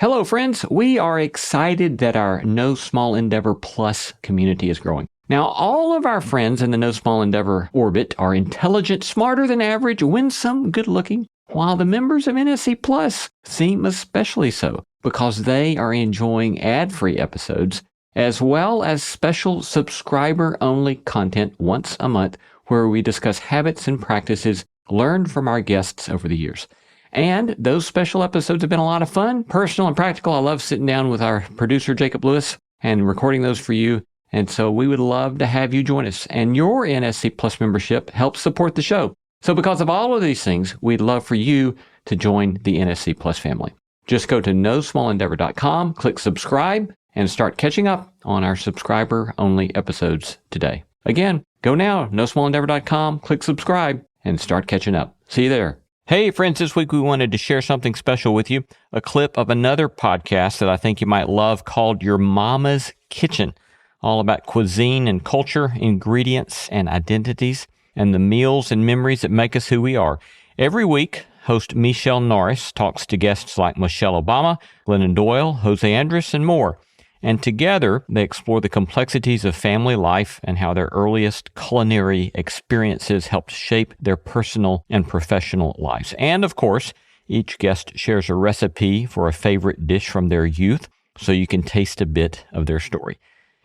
Hello, friends. We are excited that our No Small Endeavor Plus community is growing. Now, all of our friends in the No Small Endeavor orbit are intelligent, smarter than average, winsome, good-looking, while the members of NSC Plus seem especially so because they are enjoying ad-free episodes as well as special subscriber-only content once a month where we discuss habits and practices learned from our guests over the years. And those special episodes have been a lot of fun, personal and practical. I love sitting down with our producer, Jacob Lewis, and recording those for you. And so we would love to have you join us. And your NSC Plus membership helps support the show. So because of all of these things, we'd love for you to join the NSC Plus family. Just go to nosmallendeavor.com, click subscribe, and start catching up on our subscriber-only episodes today. Again, go now, nosmallendeavor.com, click subscribe, and start catching up. See you there. Hey friends, this week we wanted to share something special with you, a clip of another podcast that I think you might love called Your Mama's Kitchen, all about cuisine and culture, ingredients and identities, and the meals and memories that make us who we are. Every week, host Michele Norris talks to guests like Michelle Obama, Glennon Doyle, José Andrés, and more. And together, they explore the complexities of family life and how their earliest culinary experiences helped shape their personal and professional lives. And of course, each guest shares a recipe for a favorite dish from their youth, so you can taste a bit of their story.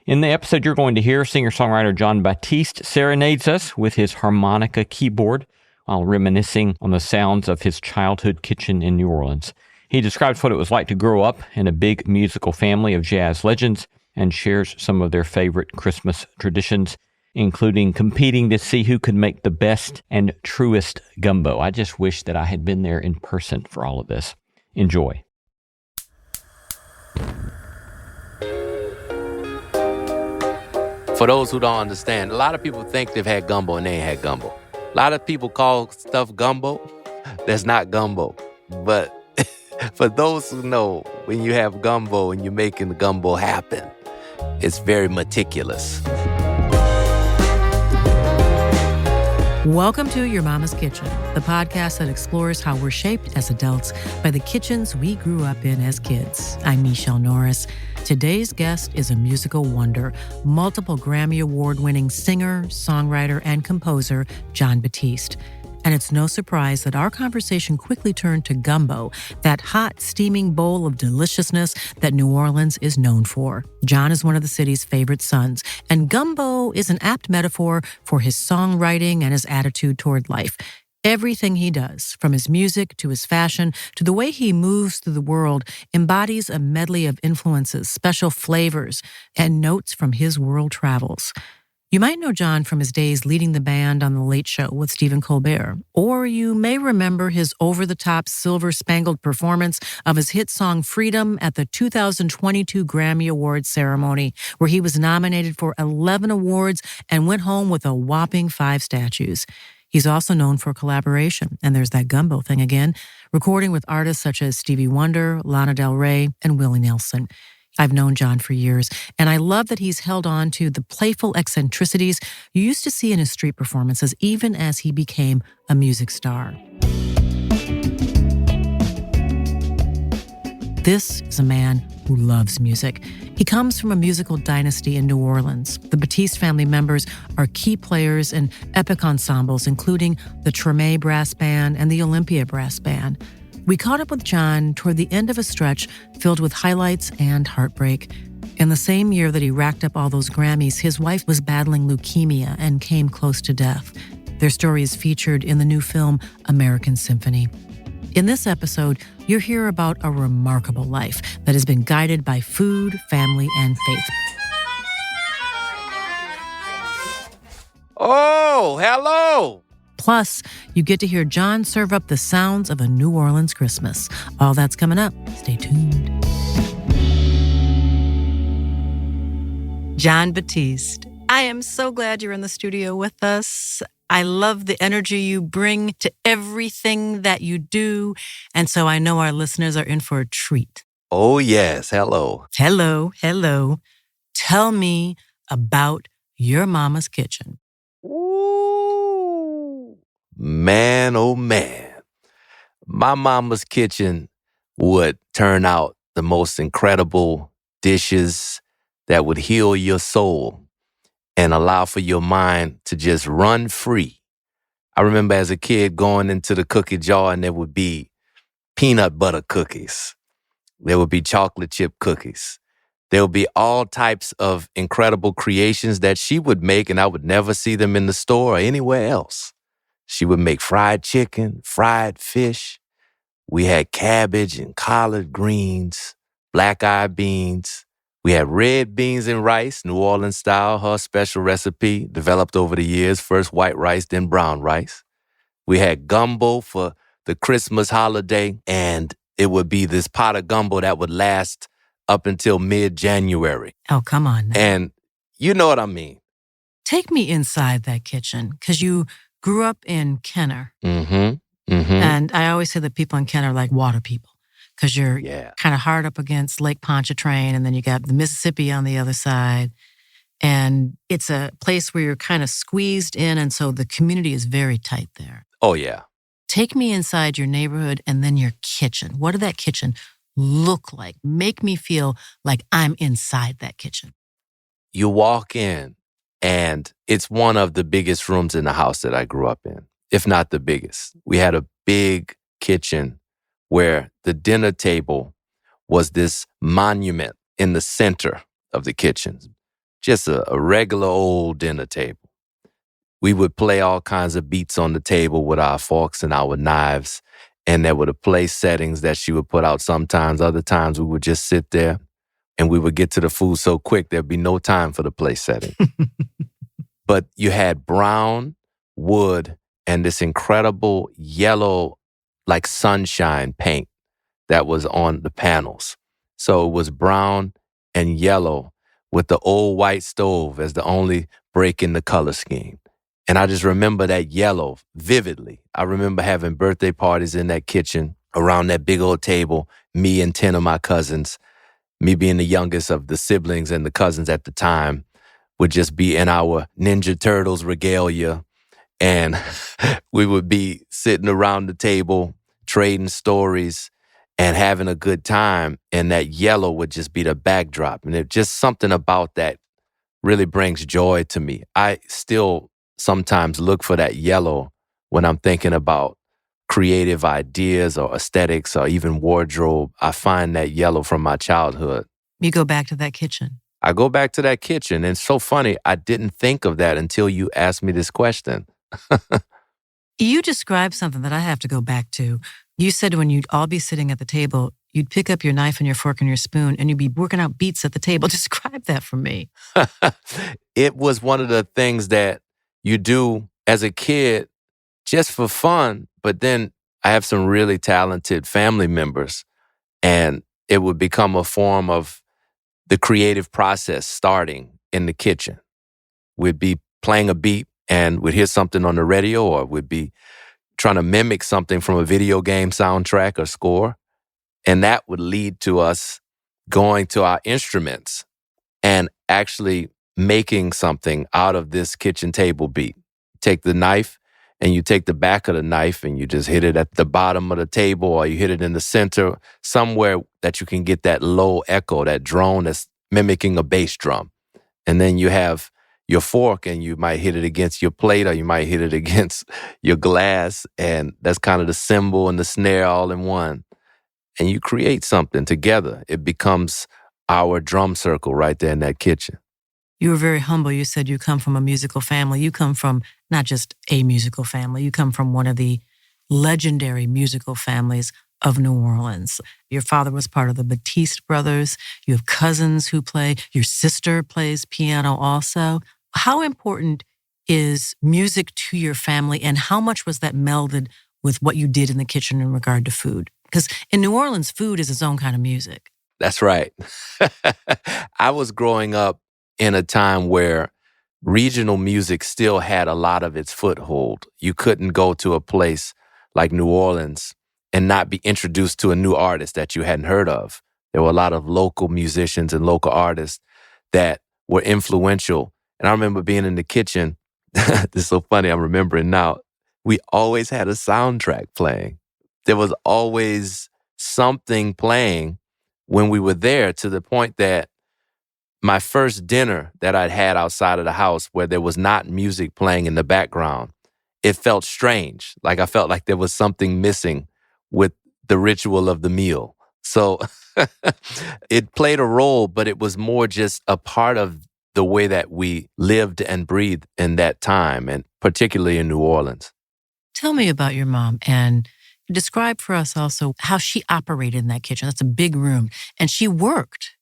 In the episode you're going to hear, singer-songwriter Jon Batiste serenades us with his harmonica-keyboard while reminiscing on the sounds of his childhood kitchen in New Orleans. He describes what it was like to grow up in a big musical family of jazz legends and shares some of their favorite Christmas traditions, including competing to see who could make the best and truest gumbo. I just wish that I had been there in person for all of this. Enjoy. For those who don't understand, a lot of people think they've had gumbo and they ain't had gumbo. A lot of people call stuff gumbo. That's not gumbo. But for those who know, when you have gumbo and you're making the gumbo happen, it's very meticulous. Welcome to Your Mama's Kitchen, the podcast that explores how we're shaped as adults by the kitchens we grew up in as kids. I'm Michele Norris. Today's guest is a musical wonder, multiple Grammy Award-winning singer, songwriter, and composer, Jon Batiste. And it's no surprise that our conversation quickly turned to gumbo, that hot, steaming bowl of deliciousness that New Orleans is known for. Jon is one of the city's favorite sons, and gumbo is an apt metaphor for his songwriting and his attitude toward life. Everything he does, from his music to his fashion to the way he moves through the world, embodies a medley of influences, special flavors, and notes from his world travels. You might know Jon from his days leading the band on The Late Show with Stephen Colbert, or you may remember his over-the-top silver-spangled performance of his hit song Freedom at the 2022 Grammy Awards ceremony, where he was nominated for 11 awards and went home with a whopping 5 statues. He's also known for collaboration, and there's that gumbo thing again, recording with artists such as Stevie Wonder, Lana Del Rey, and Willie Nelson. I've known Jon for years, and I love that he's held on to the playful eccentricities you used to see in his street performances, even as he became a music star. This is a man who loves music. He comes from a musical dynasty in New Orleans. The Batiste family members are key players in epic ensembles, including the Treme Brass Band and the Olympia Brass Band. We caught up with Jon toward the end of a stretch filled with highlights and heartbreak. In the same year that he racked up all those Grammys, his wife was battling leukemia and came close to death. Their story is featured in the new film American Symphony. In this episode, you'll hear about a remarkable life that has been guided by food, family, and faith. Oh, hello! Plus, you get to hear Jon serve up the sounds of a New Orleans Christmas. All that's coming up. Stay tuned. Jon Batiste, I am so glad you're in the studio with us. I love the energy you bring to everything that you do, and so I know our listeners are in for a treat. Oh, yes. Hello. Hello. Tell me about Your Mama's Kitchen. Ooh, man, oh man. My mama's kitchen would turn out the most incredible dishes that would heal your soul and allow for your mind to just run free. I remember as a kid going into the cookie jar and there would be peanut butter cookies. There would be chocolate chip cookies. There would be all types of incredible creations that she would make, and I would never see them in the store or anywhere else. She would make fried chicken, fried fish. We had cabbage and collard greens, black-eyed beans. We had red beans and rice, New Orleans style, her special recipe, developed over the years, first white rice, then brown rice. We had gumbo for the Christmas holiday, and it would be this pot of gumbo that would last up until mid-January. Oh, come on now. And you know what I mean. Take me inside that kitchen, because you grew up in Kenner. Mm-hmm. Mm-hmm. And I always say that people in Kenner are like water people, because you're Yeah. kind of hard up against Lake Pontchartrain, and then you got the Mississippi on the other side. And it's a place where you're kind of squeezed in, and so the community is very tight there. Oh, yeah. Take me inside your neighborhood and then your kitchen. What did that kitchen look like? Make me feel like I'm inside that kitchen. You walk in, and it's one of the biggest rooms in the house that I grew up in, if not the biggest. We had a big kitchen where the dinner table was this monument in the center of the kitchen, just a regular old dinner table. We would play all kinds of beats on the table with our forks and our knives, and there were the place settings that she would put out sometimes. Other times we would just sit there, and we would get to the food so quick there'd be no time for the place setting. But you had brown wood and this incredible yellow, like sunshine paint that was on the panels. So it was brown and yellow with the old white stove as the only break in the color scheme. And I just remember that yellow vividly. I remember having birthday parties in that kitchen around that big old table, me and 10 of my cousins, me being the youngest of the siblings and the cousins at the time, would just be in our Ninja Turtles regalia. And we would be sitting around the table, trading stories and having a good time. And that yellow would just be the backdrop. And it just something about that really brings joy to me. I still sometimes look for that yellow when I'm thinking about creative ideas or aesthetics or even wardrobe. I find that yellow from my childhood. You go back to that kitchen. I go back to that kitchen. And it's so funny, I didn't think of that until you asked me this question. You described something that I have to go back to. You said when you'd all be sitting at the table, you'd pick up your knife and your fork and your spoon, and you'd be working out beats at the table. Describe that for me. It was one of the things that you do as a kid just for fun. But then I have some really talented family members, and it would become a form of the creative process starting in the kitchen. We'd be playing a beat and we'd hear something on the radio, or we'd be trying to mimic something from a video game soundtrack or score. And that would lead to us going to our instruments and actually making something out of this kitchen table beat. Take the knife and you take the back of the knife and you just hit it at the bottom of the table, or you hit it in the center, somewhere that you can get that low echo, that drone that's mimicking a bass drum. And then you have your fork and you might hit it against your plate, or you might hit it against your glass. And that's kind of the cymbal and the snare all in one. And you create something together. It becomes our drum circle right there in that kitchen. You were very humble. You said you come from a musical family. You come from not just a musical family. You come from one of the legendary musical families of New Orleans. Your father was part of the Batiste brothers. You have cousins who play. Your sister plays piano also. How important is music to your family, and how much was that melded with what you did in the kitchen in regard to food? Because in New Orleans, food is its own kind of music. That's right. I was growing up in a time where regional music still had a lot of its foothold. You couldn't go to a place like New Orleans and not be introduced to a new artist that you hadn't heard of. There were a lot of local musicians and local artists that were influential. And I remember being in the kitchen. This is so funny, I'm remembering now. We always had a soundtrack playing. There was always something playing when we were there, to the point that my first dinner that I'd had outside of the house where there was not music playing in the background, it felt strange. Like I felt like there was something missing with the ritual of the meal. So it played a role, but it was more just a part of the way that we lived and breathed in that time, and particularly in New Orleans. Tell me about your mom and describe for us also how she operated in that kitchen. That's a big room. And she worked.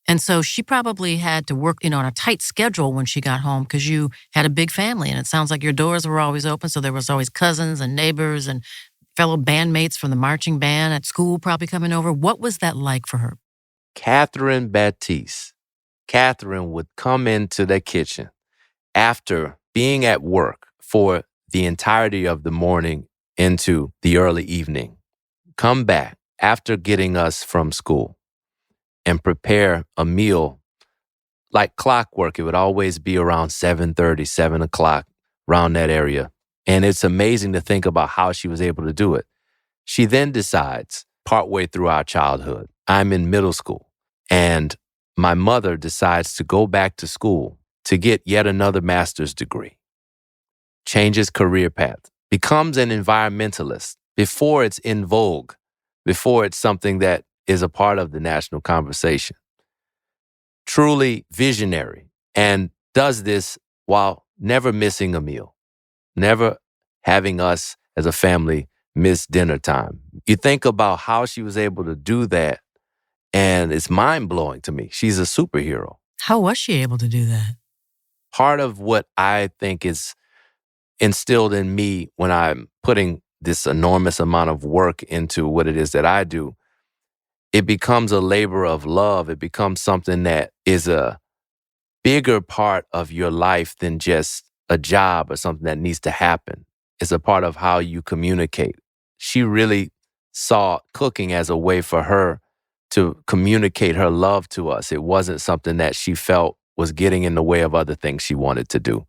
And so she probably had to work, on a tight schedule when she got home because you had a big family. And it sounds like your doors were always open. So there was always cousins and neighbors and fellow bandmates from the marching band at school probably coming over. What was that like for her? Jon Batiste. Catherine would come into the kitchen after being at work for the entirety of the morning into the early evening, come back after getting us from school and prepare a meal like clockwork. It would always be around 7:30, 7 o'clock, around that area. And it's amazing to think about how she was able to do it. She then decides, partway through our childhood, I'm in middle school, and my mother decides to go back to school to get yet another master's degree, changes career path, becomes an environmentalist before it's in vogue, before it's something that is a part of the national conversation. Truly visionary, and does this while never missing a meal, never having us as a family miss dinner time. You think about how she was able to do that, and it's mind-blowing to me. She's a superhero. How was she able to do that? Part of what I think is instilled in me when I'm putting this enormous amount of work into what it is that I do, it becomes a labor of love. It becomes something that is a bigger part of your life than just a job or something that needs to happen. It's a part of how you communicate. She really saw cooking as a way for her to communicate her love to us. It wasn't something that she felt was getting in the way of other things she wanted to do.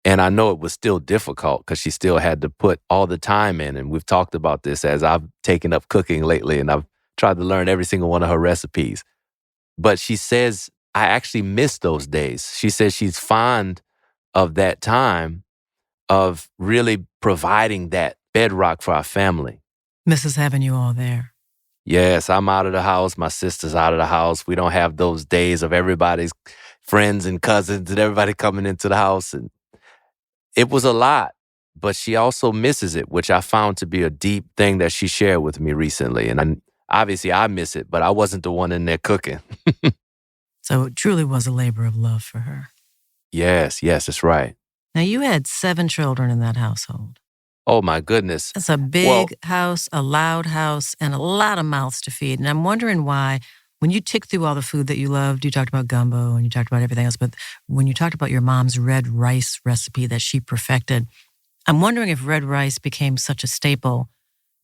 And I know it was still difficult because she still had to put all the time in. And we've talked about this as I've taken up cooking lately, and I've tried to learn every single one of her recipes. But she says, I actually miss those days. She says she's fond of that time of really providing that bedrock for our family. Mrs. having you all there. Yes, I'm out of the house. My sister's out of the house. We don't have those days of everybody's friends and cousins and everybody coming into the house. And it was a lot, but she also misses it, which I found to be a deep thing that she shared with me recently. And obviously I miss it, but I wasn't the one in there cooking. So it truly was a labor of love for her. Yes, that's right. Now, you had 7 children in that household. Oh, my goodness. That's a big house, a loud house, and a lot of mouths to feed. And I'm wondering why, when you tick through all the food that you loved, you talked about gumbo and you talked about everything else, but when you talked about your mom's red rice recipe that she perfected, I'm wondering if red rice became such a staple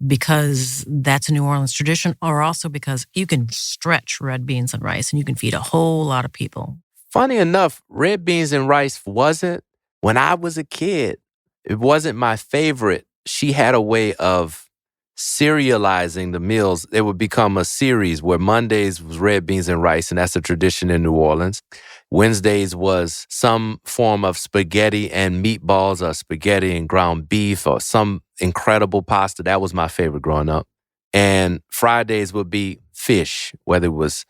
because that's a New Orleans tradition, or also because you can stretch red beans and rice and you can feed a whole lot of people. Funny enough, red beans and rice wasn't, when I was a kid, it wasn't my favorite. She had a way of serializing the meals. It would become a series where Mondays was red beans and rice, and that's a tradition in New Orleans. Wednesdays was some form of spaghetti and meatballs, or spaghetti and ground beef, or some incredible pasta. That was my favorite growing up. And Fridays would be fish, whether it was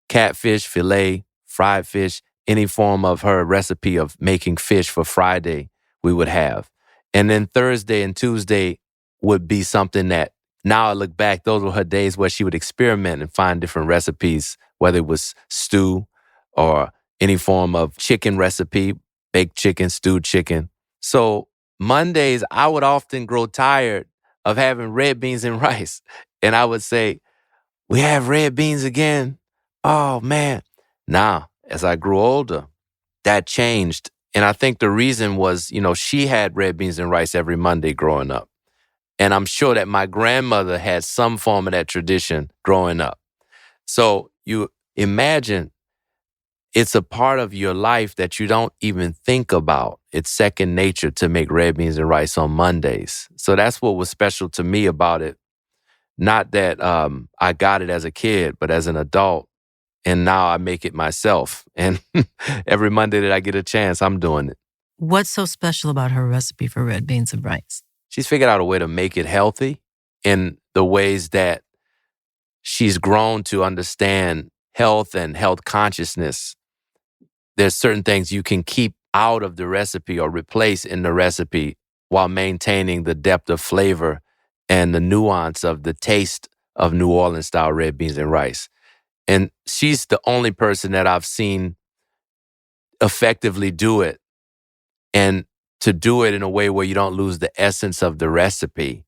catfish, filet, fried fish, any form of her recipe of making fish for Friday we would have. And then Thursday and Tuesday would be something that, now I look back, those were her days where she would experiment and find different recipes, whether it was stew or any form of chicken recipe, baked chicken, stewed chicken. So Mondays, I would often grow tired of having red beans and rice. And I would say, we have red beans again? Oh, man. Now, as I grew older, that changed. And I think the reason was, she had red beans and rice every Monday growing up. And I'm sure that my grandmother had some form of that tradition growing up. So you imagine it's a part of your life that you don't even think about. It's second nature to make red beans and rice on Mondays. So that's what was special to me about it. Not that I got it as a kid, but as an adult. And now I make it myself. And every Monday that I get a chance, I'm doing it. What's so special about her recipe for red beans and rice? She's figured out a way to make it healthy in the ways that she's grown to understand health and health consciousness. There's certain things you can keep out of the recipe or replace in the recipe while maintaining the depth of flavor and the nuance of the taste of New Orleans style red beans and rice. And she's the only person that I've seen effectively do it, and to do it in a way where you don't lose the essence of the recipe.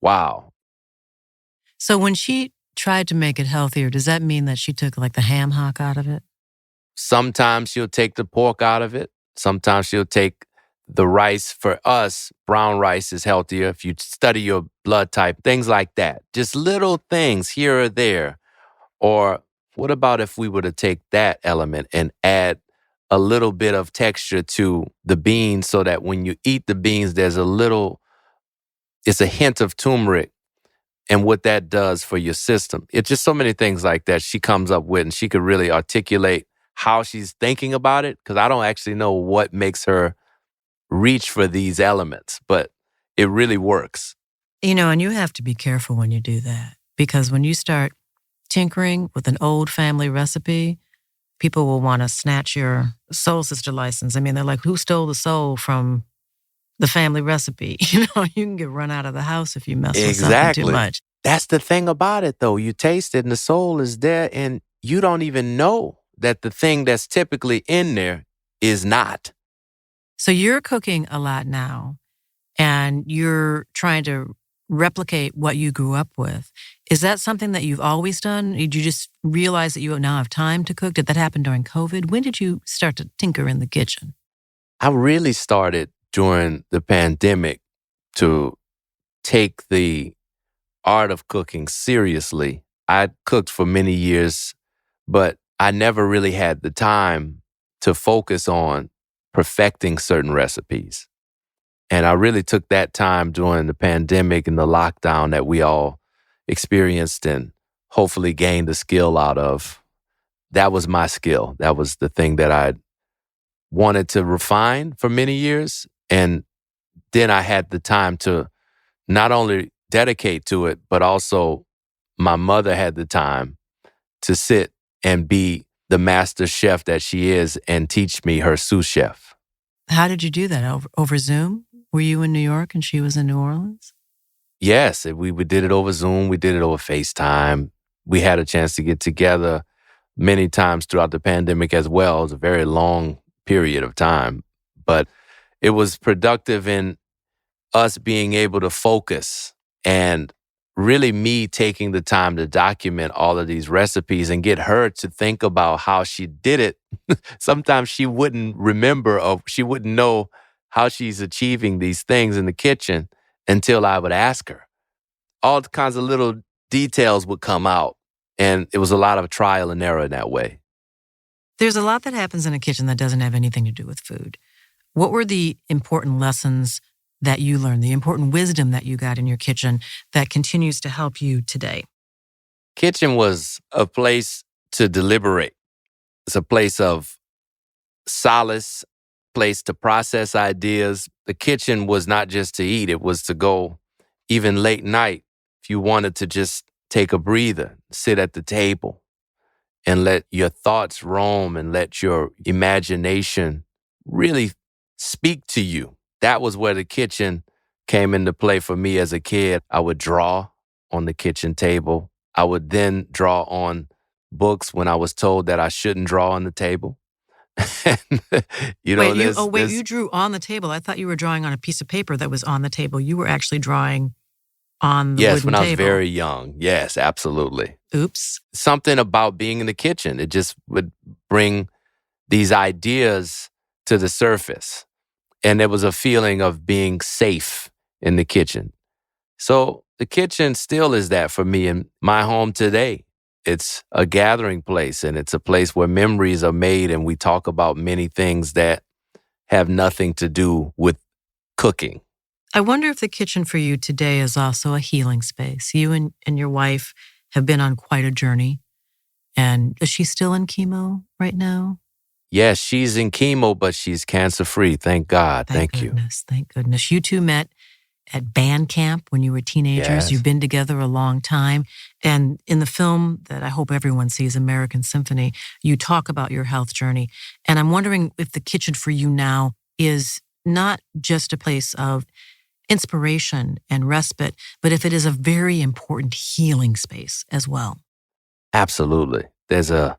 Wow. So when she tried to make it healthier, does that mean that she took like the ham hock out of it? Sometimes she'll take the pork out of it. Sometimes she'll take the rice. For us, brown rice is healthier if you study your blood type, things like that. Just little things here or there. Or what about if we were to take that element and add a little bit of texture to the beans so that when you eat the beans, it's a hint of turmeric and what that does for your system. It's just so many things like that she comes up with, and she could really articulate how she's thinking about it, because I don't actually know what makes her reach for these elements, but it really works. And you have to be careful when you do that, because when you start tinkering with an old family recipe, people will want to snatch your soul sister license. I mean, they're like, who stole the soul from the family recipe? You can get run out of the house if you mess with something too much. That's the thing about it, though. You taste it and the soul is there, and you don't even know that the thing that's typically in there is not. So you're cooking a lot now, and you're trying to replicate what you grew up with. Is that something that you've always done? Did you just realize that you now have time to cook? Did that happen during COVID? When did you start to tinker in the kitchen? I really started during the pandemic to take the art of cooking seriously. I cooked for many years, but I never really had the time to focus on perfecting certain recipes. And I really took that time during the pandemic and the lockdown that we all experienced and hopefully gained the skill out of. That was my skill. That was the thing that I wanted to refine for many years. And then I had the time to not only dedicate to it, but also my mother had the time to sit and be the master chef that she is and teach me her sous chef. How did you do that? Over Zoom? Were you in New York and she was in New Orleans? Yes, we did it over Zoom. We did it over FaceTime. We had a chance to get together many times throughout the pandemic as well. It was a very long period of time, but it was productive in us being able to focus, and really me taking the time to document all of these recipes and get her to think about how she did it. Sometimes she wouldn't remember, or she wouldn't know how she's achieving these things in the kitchen until I would ask her. All kinds of little details would come out, and it was a lot of trial and error in that way. There's a lot that happens in a kitchen that doesn't have anything to do with food. What were the important lessons that you learned, the important wisdom that you got in your kitchen that continues to help you today? Kitchen was a place to deliberate. It's a place of solace, place to process ideas. The kitchen was not just to eat. It was to go even late night if you wanted to just take a breather, sit at the table and let your thoughts roam and let your imagination really speak to you. That was where the kitchen came into play for me as a kid. I would draw on the kitchen table. I would then draw on books when I was told that I shouldn't draw on the table. You drew on the table. I thought you were drawing on a piece of paper that was on the table. You were actually drawing on the wooden table. Yes, when I was very young. Yes, absolutely. Oops. Something about being in the kitchen. It just would bring these ideas to the surface. And there was a feeling of being safe in the kitchen. So the kitchen still is that for me in my home today. It's a gathering place, and it's a place where memories are made, and we talk about many things that have nothing to do with cooking. I wonder if the kitchen for you today is also a healing space. You and your wife have been on quite a journey. And is she still in chemo right now? Yes, she's in chemo, but she's cancer-free. Thank God. Thank you. Thank goodness. You two met at band camp when you were teenagers. Yes. You've been together a long time. And in the film that I hope everyone sees, American Symphony, you talk about your health journey. And I'm wondering if the kitchen for you now is not just a place of inspiration and respite, but if it is a very important healing space as well. Absolutely. There's a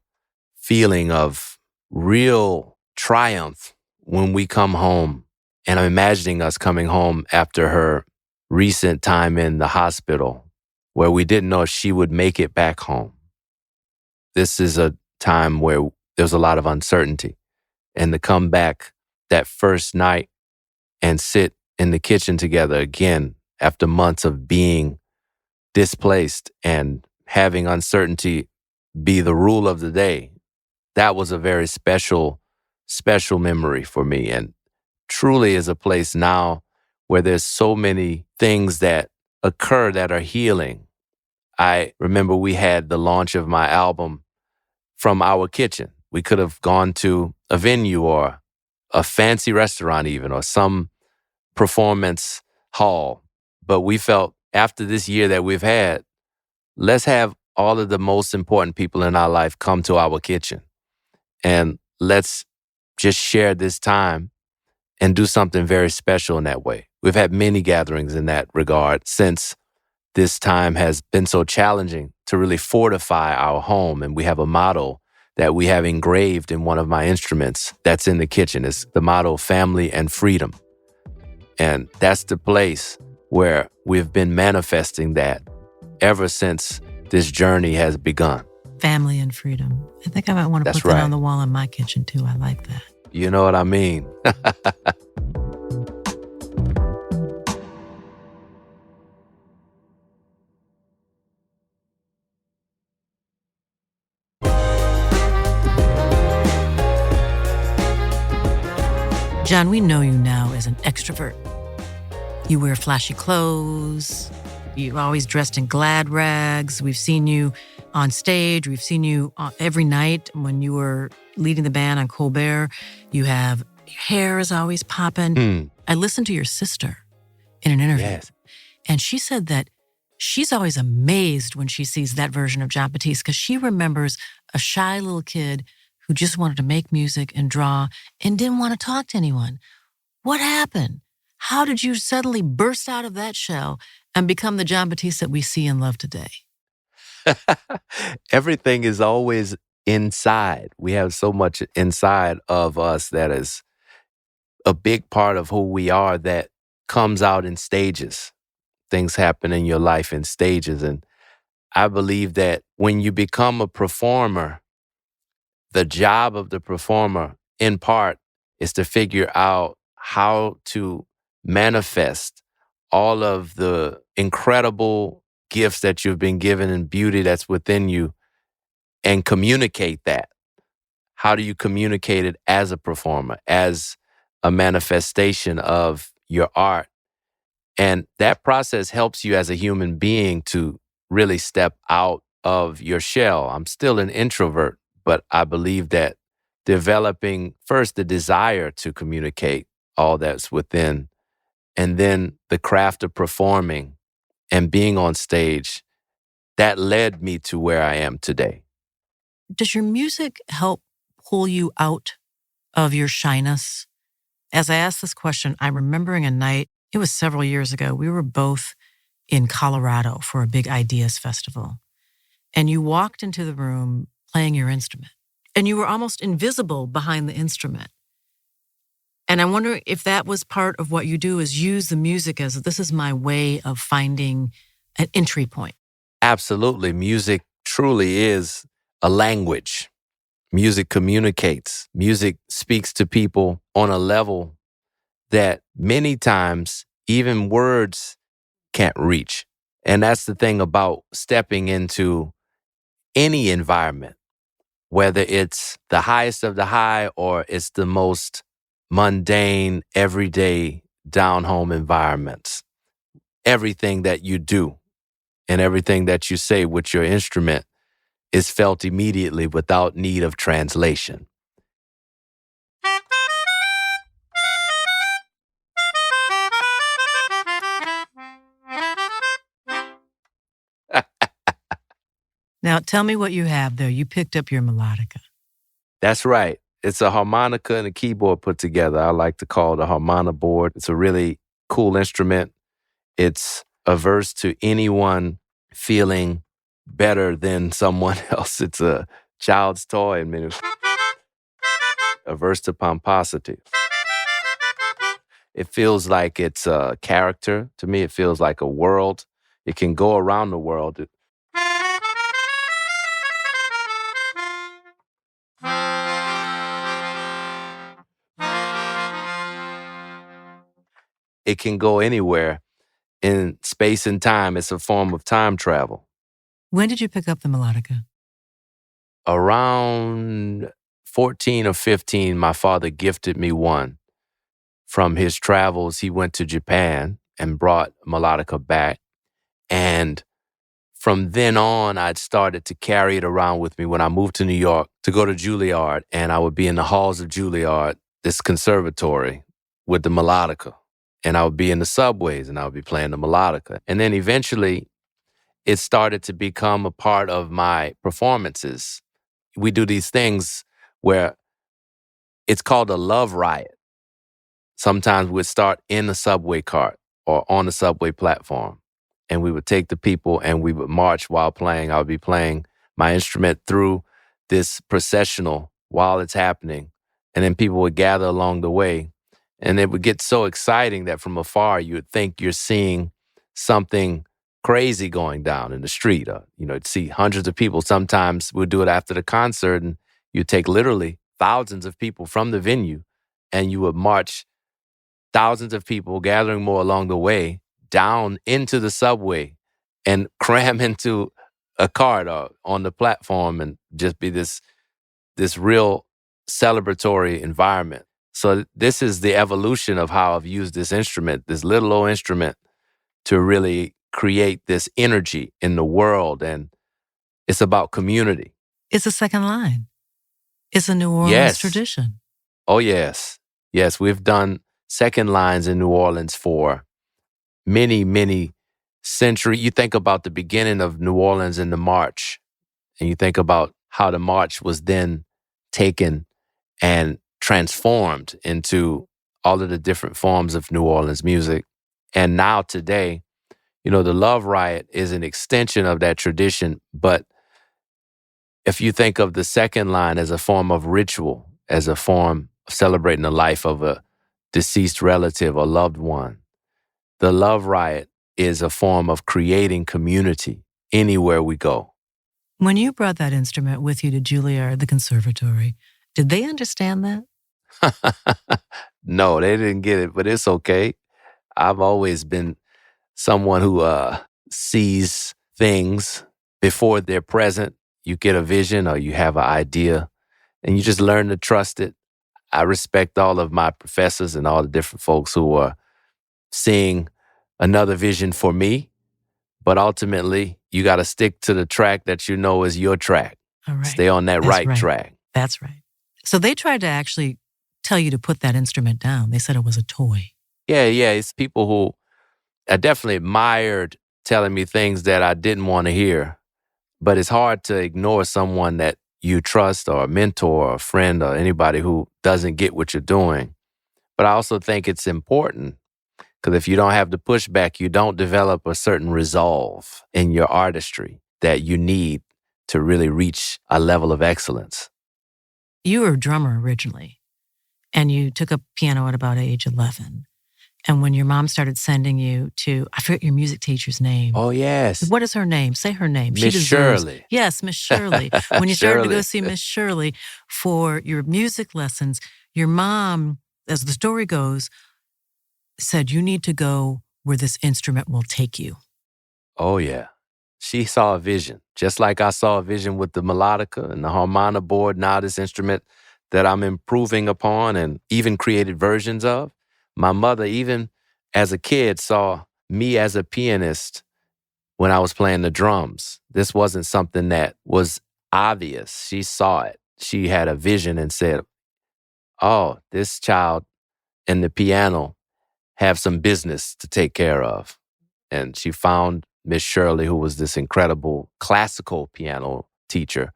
feeling of real triumph when we come home. And I'm imagining us coming home after her recent time in the hospital where we didn't know if she would make it back home. This is a time where there's a lot of uncertainty. And to come back that first night and sit in the kitchen together again after months of being displaced and having uncertainty be the rule of the day, that was a very special memory for me, and truly is a place now where there's so many things that occur that are healing. I remember we had the launch of my album from our kitchen. We could have gone to a venue or a fancy restaurant even, or some performance hall. But we felt after this year that we've had, let's have all of the most important people in our life come to our kitchen. And let's just share this time and do something very special in that way. We've had many gatherings in that regard since this time has been so challenging to really fortify our home. And we have a motto that we have engraved in one of my instruments that's in the kitchen. It's the motto, family and freedom. And that's the place where we've been manifesting that ever since this journey has begun. Family and freedom. I think I might want to That's put that right. on the wall in my kitchen too. I like that. You know what I mean? Jon, we know you now as an extrovert. You wear flashy clothes. You're always dressed in glad rags. We've seen you on stage. We've seen you every night when you were leading the band on Colbert. Your hair is always popping. I listened to your sister in an interview. Yes. And she said that she's always amazed when she sees that version of Jon Batiste because she remembers a shy little kid who just wanted to make music and draw and didn't want to talk to anyone. What happened? How did you suddenly burst out of that shell and become the Jon Batiste that we see and love today? Everything is always inside. We have so much inside of us that is a big part of who we are that comes out in stages. Things happen in your life in stages. And I believe that when you become a performer, the job of the performer, in part, is to figure out how to manifest all of the incredible gifts that you've been given and beauty that's within you and communicate that. How do you communicate it as a performer, as a manifestation of your art? And that process helps you as a human being to really step out of your shell. I'm still an introvert, but I believe that developing first the desire to communicate all that's within, and then the craft of performing and being on stage, that led me to where I am today. Does your music help pull you out of your shyness? As I ask this question, I'm remembering a night, it was several years ago, we were both in Colorado for a big Ideas festival. And you walked into the room playing your instrument. And you were almost invisible behind the instrument. And I wonder if that was part of what you do, is use the music as this is my way of finding an entry point. Absolutely. Music truly is a language. Music communicates. Music speaks to people on a level that many times even words can't reach. And that's the thing about stepping into any environment, whether it's the highest of the high or it's the most mundane, everyday down-home environments. Everything that you do and everything that you say with your instrument is felt immediately without need of translation. Now, tell me what you have there. You picked up your melodica. That's right. It's a harmonica and a keyboard put together. I like to call it a harmonica board. It's a really cool instrument. It's averse to anyone feeling better than someone else. It's a child's toy. I mean, it's averse to pomposity. It feels like it's a character. To me, it feels like a world. It can go around the world. It can go anywhere in space and time. It's a form of time travel. When did you pick up the melodica? Around 14 or 15, my father gifted me one. From his travels, he went to Japan and brought melodica back. And from then on, I'd started to carry it around with me when I moved to New York to go to Juilliard. And I would be in the halls of Juilliard, this conservatory, with the melodica. And I would be in the subways and I would be playing the melodica. And then eventually, it started to become a part of my performances. We do these things where it's called a love riot. Sometimes we'd start in the subway cart or on the subway platform, and we would take the people and we would march while playing. I would be playing my instrument through this processional while it's happening, and then people would gather along the way, and it would get so exciting that from afar you would think you're seeing something crazy going down in the street. You'd see hundreds of people. Sometimes we'd do it after the concert, and you'd take literally thousands of people from the venue, and you would march thousands of people, gathering more along the way, down into the subway and cram into a cart or on the platform and just be this real celebratory environment. So this is the evolution of how I've used this instrument, this little old instrument, to really create this energy in the world. And it's about community. It's a second line. It's a New Orleans tradition. Oh, yes. Yes, we've done second lines in New Orleans for many, many centuries. You think about the beginning of New Orleans in the march, and you think about how the march was then taken and transformed into all of the different forms of New Orleans music. And now today, the Love Riot is an extension of that tradition. But if you think of the second line as a form of ritual, as a form of celebrating the life of a deceased relative or loved one, the Love Riot is a form of creating community anywhere we go. When you brought that instrument with you to Juilliard, the conservatory, did they understand that? No, they didn't get it, but it's okay. I've always been someone who sees things before they're present. You get a vision or you have an idea, and you just learn to trust it. I respect all of my professors and all the different folks who are seeing another vision for me. But ultimately, you got to stick to the track that you know is your track. All right. Stay on that That's right track. That's right. So they tried to actually tell you to put that instrument down. They said it was a toy. Yeah. It's people who I definitely admired telling me things that I didn't want to hear. But it's hard to ignore someone that you trust or a mentor or a friend or anybody who doesn't get what you're doing. But I also think it's important because if you don't have the pushback, you don't develop a certain resolve in your artistry that you need to really reach a level of excellence. You were a drummer originally, and you took up piano at about age 11. And when your mom started sending you to, I forget your music teacher's name. Oh, yes. What is her name? Say her name. Miss Shirley. Yes, Miss Shirley. When you started to go see Miss Shirley for your music lessons, your mom, as the story goes, said you need to go where this instrument will take you. Oh, yeah. She saw a vision, just like I saw a vision with the melodica and the harmonica board, now this instrument that I'm improving upon and even created versions of. My mother, even as a kid, saw me as a pianist when I was playing the drums. This wasn't something that was obvious. She saw it. She had a vision and said, oh, this child and the piano have some business to take care of. And she found Miss Shirley, who was this incredible classical piano teacher,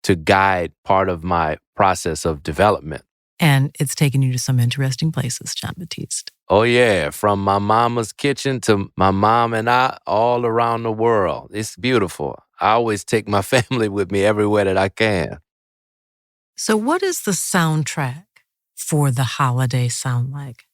to guide part of my process of development. And it's taken you to some interesting places, Jon Batiste. Oh, yeah. From my mama's kitchen to my mom and I, all around the world. It's beautiful. I always take my family with me everywhere that I can. So what does the soundtrack for the holiday sound like?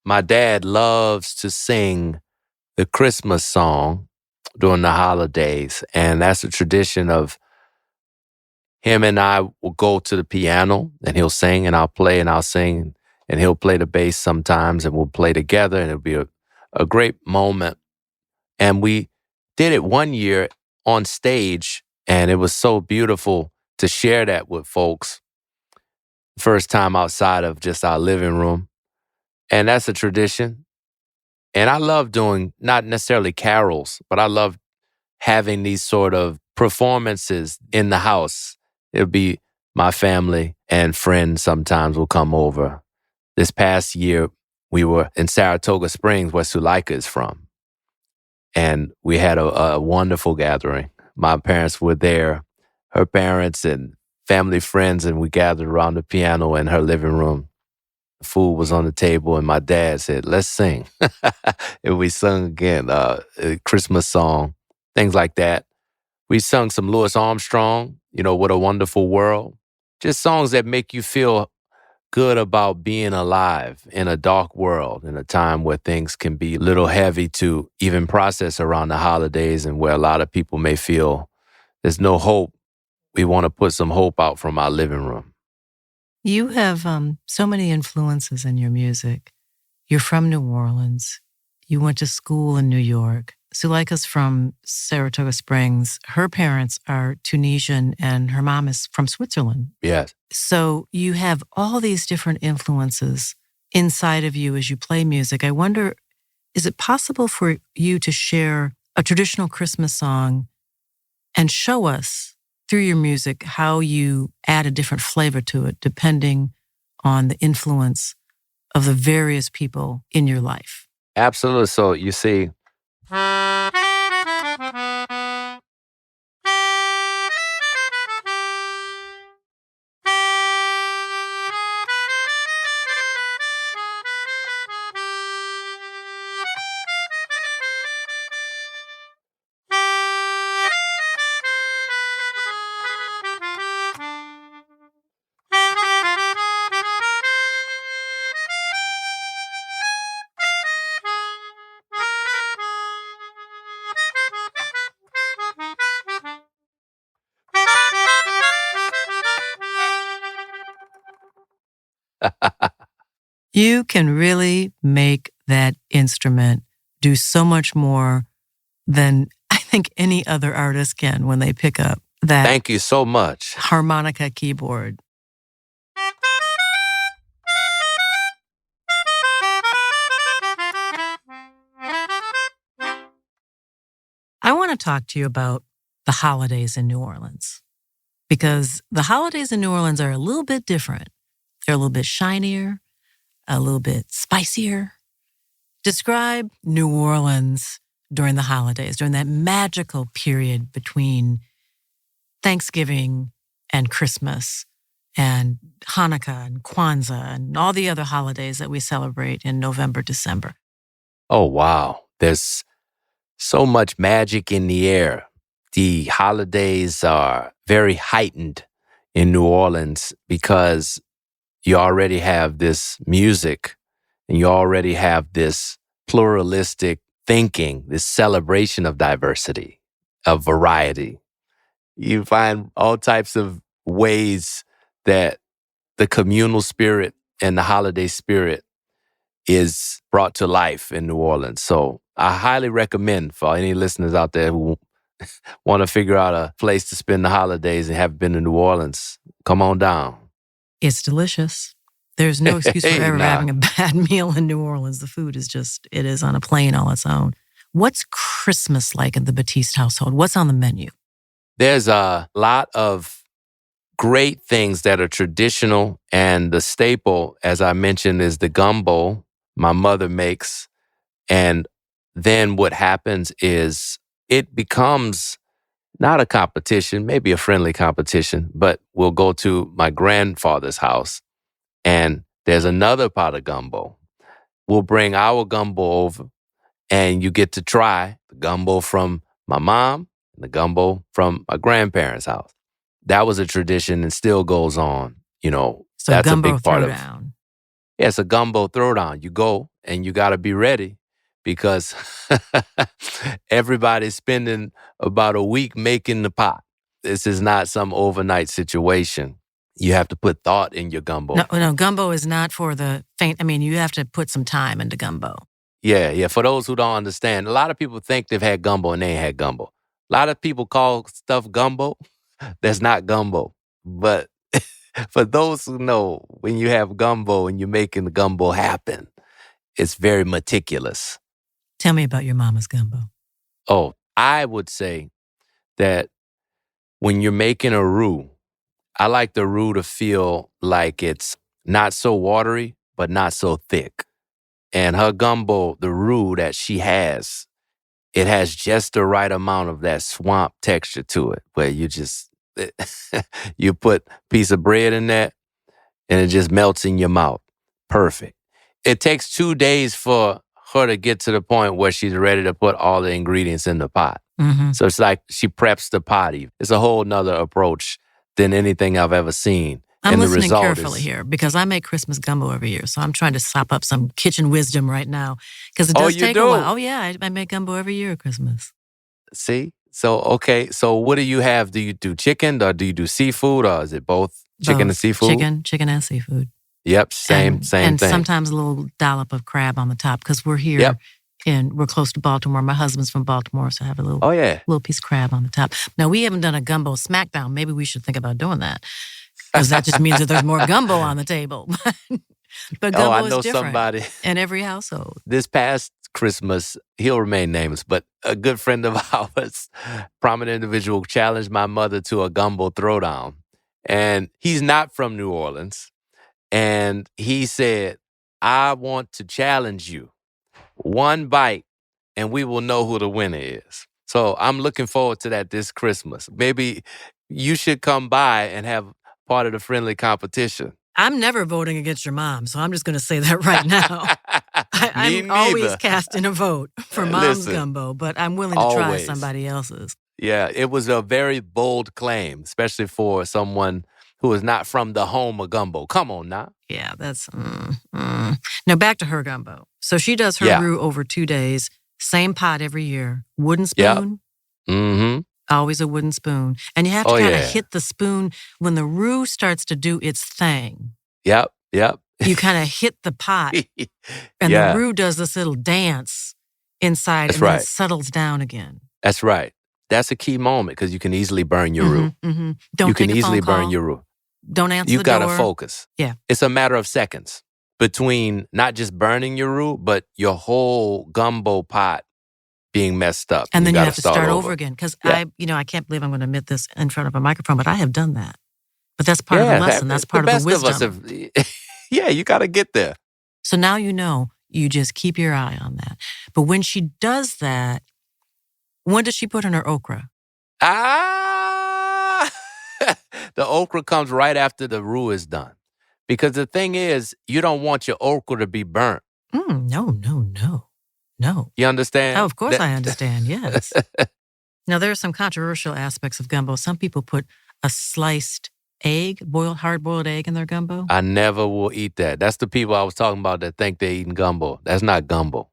My dad loves to sing the Christmas song during the holidays, and that's a tradition of him and I will go to the piano, and he'll sing, and I'll play, and I'll sing, and he'll play the bass sometimes, and we'll play together, and it'll be a great moment. And we did it one year on stage, and it was so beautiful to share that with folks. First time outside of just our living room. And that's a tradition. And I love doing, not necessarily carols, but I love having these sort of performances in the house. It'll be my family and friends sometimes will come over. This past year, we were in Saratoga Springs, where Suleika is from. And we had a wonderful gathering. My parents were there, her parents and family friends, and we gathered around the piano in her living room. Food was on the table, and my dad said, let's sing. And we sung again, a Christmas song, things like that. We sung some Louis Armstrong, What a Wonderful World. Just songs that make you feel good about being alive in a dark world, in a time where things can be a little heavy to even process around the holidays, and where a lot of people may feel there's no hope. We want to put some hope out from our living room. You have so many influences in your music. You're from New Orleans. You went to school in New York. Suleika's from Saratoga Springs. Her parents are Tunisian and her mom is from Switzerland. Yes. So you have all these different influences inside of you as you play music. I wonder, is it possible for you to share a traditional Christmas song and show us through your music how you add a different flavor to it depending on the influence of the various people in your life? Absolutely. So you see, You can really make that instrument do so much more than I think any other artist can when they pick up that thank you so much. harmonica-keyboard. I want to talk to you about the holidays in New Orleans, because the holidays in New Orleans are a little bit different. They're a little bit shinier, a little bit spicier. Describe New Orleans during the holidays, during that magical period between Thanksgiving and Christmas and Hanukkah and Kwanzaa and all the other holidays that we celebrate in November, December. Oh, wow. There's so much magic in the air. The holidays are very heightened in New Orleans because you already have this music and you already have this pluralistic thinking, this celebration of diversity, of variety. You find all types of ways that the communal spirit and the holiday spirit is brought to life in New Orleans. So I highly recommend for any listeners out there who want to figure out a place to spend the holidays and have been to New Orleans, come on down. It's delicious. There's no excuse for ever Nah. having a bad meal in New Orleans. The food is just, it is on a plane all its own. What's Christmas like in the Batiste household? What's on the menu? There's a lot of great things that are traditional, and the staple, as I mentioned, is the gumbo my mother makes. And then what happens is it becomes not a competition, maybe a friendly competition, but we'll go to my grandfather's house and there's another pot of gumbo. We'll bring our gumbo over and you get to try the gumbo from my mom and the gumbo from my grandparents' house. That was a tradition and still goes on. You know, So that's a gumbo big part of throwdown. Yeah, it's a gumbo throwdown. You go and you got to be ready because everybody's spending about a week making the pot. This is not some overnight situation. You have to put thought in your gumbo. No, gumbo is not for the faint. I mean, you have to put some time into gumbo. Yeah. For those who don't understand, a lot of people think they've had gumbo and they ain't had gumbo. A lot of people call stuff gumbo. That's not gumbo. But for those who know, when you have gumbo and you're making the gumbo happen, it's very meticulous. Tell me about your mama's gumbo. Oh, I would say that when you're making a roux, I like the roux to feel like it's not so watery, but not so thick. And her gumbo, the roux that she has, it has just the right amount of that swamp texture to it, where you just, you put a piece of bread in there and it just melts in your mouth. Perfect. It takes 2 days for her to get to the point where she's ready to put all the ingredients in the pot. Mm-hmm. So it's like she preps the pot. It's a whole nother approach than anything I've ever seen. I'm and listening the result carefully here because I make Christmas gumbo every year. So I'm trying to sop up some kitchen wisdom right now because it does take a while. Oh, yeah. I make gumbo every year at Christmas. See? So, okay. So what do you have? Do you do chicken or do you do seafood or is it both chicken and seafood? Chicken and seafood. Yep. Same thing. And sometimes a little dollop of crab on the top because we're here and we're close to Baltimore. My husband's from Baltimore, so I have a little piece of crab on the top. Now, we haven't done a gumbo smackdown. Maybe we should think about doing that because that just means that there's more gumbo on the table. But gumbo is different somebody in every household. This past Christmas, he'll remain nameless, but a good friend of ours, prominent individual, challenged my mother to a gumbo throwdown. And he's not from New Orleans. And he said, I want to challenge you. One bite, and we will know who the winner is. So I'm looking forward to that this Christmas. Maybe you should come by and have part of the friendly competition. I'm never voting against your mom, so I'm just going to say that right now. I'm always casting a vote for mom's gumbo, but I'm willing to try somebody else's. Yeah, it was a very bold claim, especially for someone who is not from the home of gumbo. Come on now. Yeah, that's... Now, back to her gumbo. So she does her roux over 2 days, same pot every year, wooden spoon. Yep. Mm-hmm. Always a wooden spoon. And you have to kind of hit the spoon when the roux starts to do its thing. Yep. You kind of hit the pot, and the roux does this little dance inside, then it settles down again. That's right. That's a key moment because you can easily burn your roux. Mm-hmm. You can easily burn your roux. Don't answer the door. You got to focus. Yeah. It's a matter of seconds between not just burning your roux, but your whole gumbo pot being messed up. And then you have to start over again. Because I can't believe I'm going to admit this in front of a microphone, but I have done that. But that's part of the lesson. That's part of the wisdom. You got to get there. So now you just keep your eye on that. But when she does that, when does she put in her okra? The okra comes right after the roux is done. Because the thing is, you don't want your okra to be burnt. No. You understand? Oh, of course I understand, yes. Now, there are some controversial aspects of gumbo. Some people put a sliced egg, hard-boiled egg in their gumbo. I never will eat that. That's the people I was talking about that think they're eating gumbo. That's not gumbo.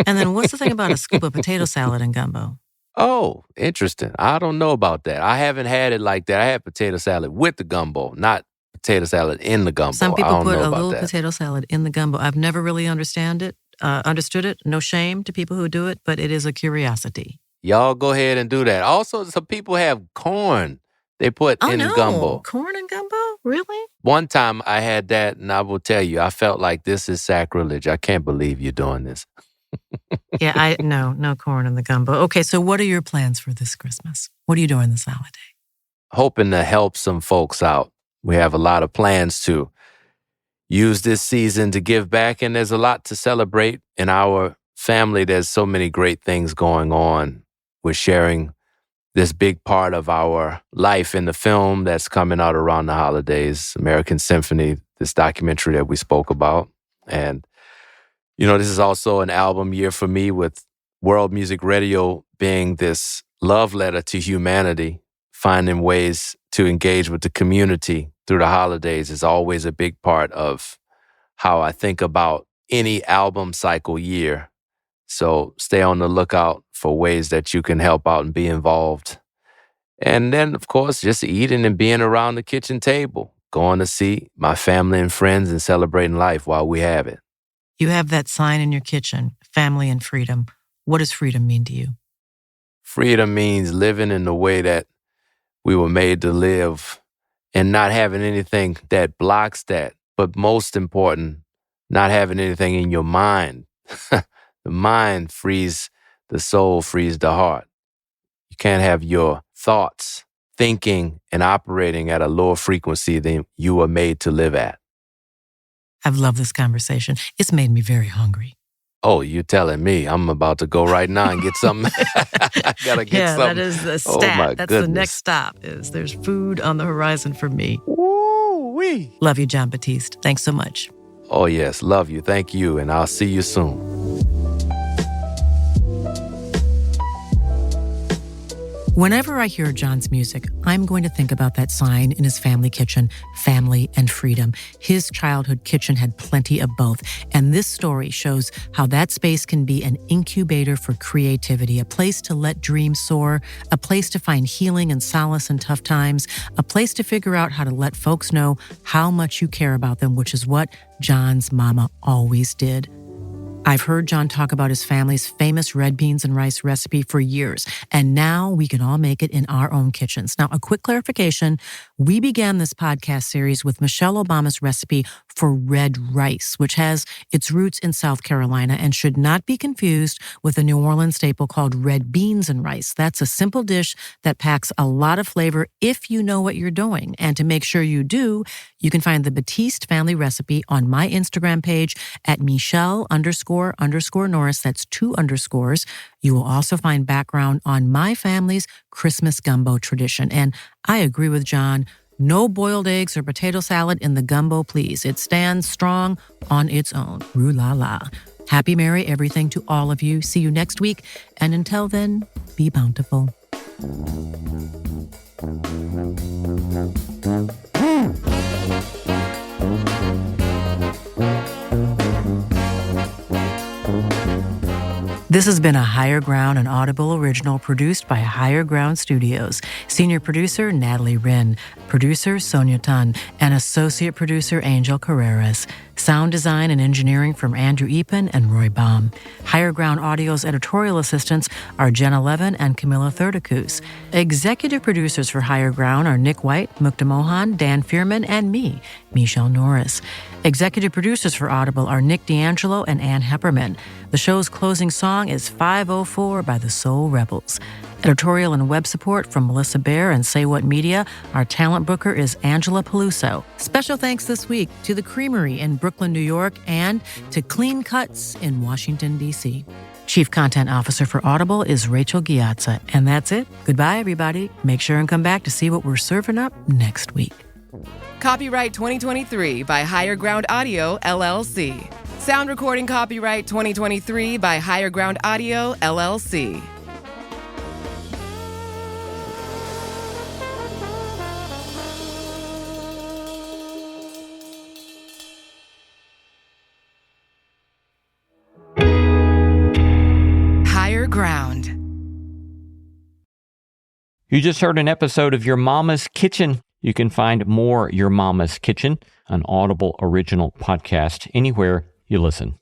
And then what's the thing about a scoop of potato salad in gumbo? Oh, interesting. I don't know about that. I haven't had it like that. I had potato salad with the gumbo, not potato salad in the gumbo. Some I people don't put know a about little that. potato salad in the gumbo. I've never really understood it. No shame to people who do it, but it is a curiosity. Y'all go ahead and do that. Also, some people have corn they put Oh, in no. gumbo. Corn and gumbo? Really? One time I had that, and I will tell you, I felt like this is sacrilege. I can't believe you're doing this. Yeah, no corn in the gumbo. Okay, so what are your plans for this Christmas? What are you doing this holiday? Hoping to help some folks out. We have a lot of plans to use this season to give back, and there's a lot to celebrate in our family. There's so many great things going on. We're sharing this big part of our life in the film that's coming out around the holidays, American Symphony, this documentary that we spoke about. And, this is also an album year for me, with World Music Radio being this love letter to humanity. Finding ways to engage with the community through the holidays is always a big part of how I think about any album cycle year. So stay on the lookout for ways that you can help out and be involved. And then, of course, just eating and being around the kitchen table, going to see my family and friends and celebrating life while we have it. You have that sign in your kitchen, family and freedom. What does freedom mean to you? Freedom means living in the way that we were made to live and not having anything that blocks that. But most important, not having anything in your mind. The mind frees the soul, frees the heart. You can't have your thoughts thinking and operating at a lower frequency than you were made to live at. I've loved this conversation. It's made me very hungry. Oh, you're telling me. I'm about to go right now and get something. I gotta get something. That is the stat. Oh, my That's goodness. the next stop. There's food on the horizon for me. Woo-wee. Love you, Jon Batiste. Thanks so much. Oh, yes. Love you. Thank you. And I'll see you soon. Whenever I hear Jon's music, I'm going to think about that sign in his family kitchen, family and freedom. His childhood kitchen had plenty of both. And this story shows how that space can be an incubator for creativity, a place to let dreams soar, a place to find healing and solace in tough times, a place to figure out how to let folks know how much you care about them, which is what Jon's mama always did. I've heard Jon talk about his family's famous red beans and rice recipe for years, and now we can all make it in our own kitchens. Now, a quick clarification. We began this podcast series with Michelle Obama's recipe for red rice, which has its roots in South Carolina and should not be confused with a New Orleans staple called red beans and rice. That's a simple dish that packs a lot of flavor if you know what you're doing. And to make sure you do, you can find the Batiste family recipe on my Instagram page at Michele__Norris. That's 2 underscores. You will also find background on my family's Christmas gumbo tradition. And I agree with Jon. No boiled eggs or potato salad in the gumbo, please. It stands strong on its own. Rue la la. Happy Merry everything to all of you. See you next week. And until then, be bountiful. This has been a Higher Ground and Audible original produced by Higher Ground Studios. Senior producer, Natalie Wren. Producer, Sonia Tun. And associate producer, Angel Carreras. Sound design and engineering from Andrew Epen and Roy Baum. Higher Ground Audio's editorial assistants are Jenna Levin and Camilla Thurdakus. Executive producers for Higher Ground are Nick White, Mukta Mohan, Dan Fierman, and me, Michele Norris. Executive producers for Audible are Nick D'Angelo and Ann Hepperman. The show's closing song is 504 by the Soul Rebels. Editorial and web support from Melissa Baer and Say What Media. Our talent booker is Angela Peluso. Special thanks this week to The Creamery in Brooklyn, New York, and to Clean Cuts in Washington, D.C. Chief Content Officer for Audible is Rachel Giazza. And that's it. Goodbye, everybody. Make sure and come back to see what we're serving up next week. Copyright 2023 by Higher Ground Audio, LLC. Sound recording copyright 2023 by Higher Ground Audio, LLC. Higher Ground. You just heard an episode of Your Mama's Kitchen. You can find more Your Mama's Kitchen, an Audible original podcast, anywhere you listen.